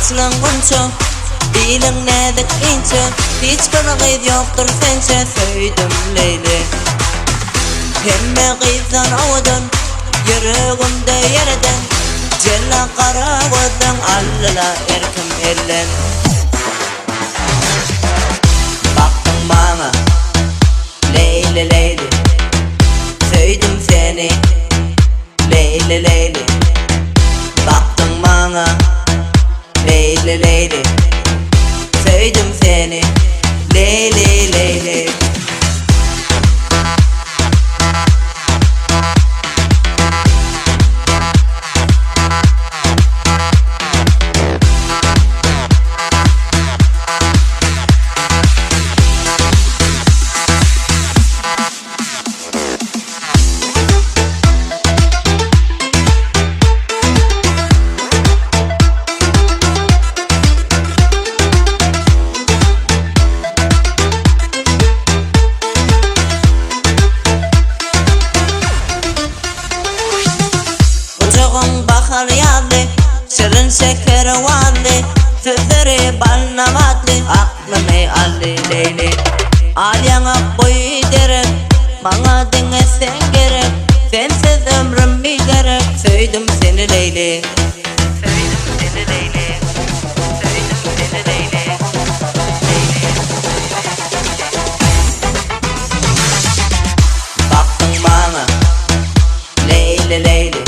açılıngunça Bilin nedik ince Hiç bir gıyt yoktur sence Söydim Leyli Hemme gıytdan avudun Yüreğimde yerden Cella karavudun Allala erkim ellen Baktın bana Leyli Leyli Söydim seni Leyli Leyli Baktın bana Leyli Leyli Söydim seni Leyli Leyli Bahar yağdı, şirin şeker vardı Sözleri balına vardı, aklımı aldı Leyli Alyana boyu derek, bana dinlesen gerek Sensiz ömrüm bir gerek, söyledim seni Leyli Söyledim seni Leyli Söyledim seni Leyli Baktın bana Leyli Leyli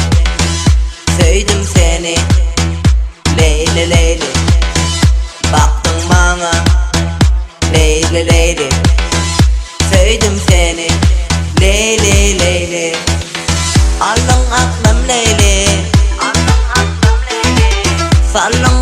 Söyledim seni Leyli Leyli Baktın bana Leyli Leyli Söyledim seni Leyli Leyli Aldın aklım Leyli Aldın aklım Leyli Sallın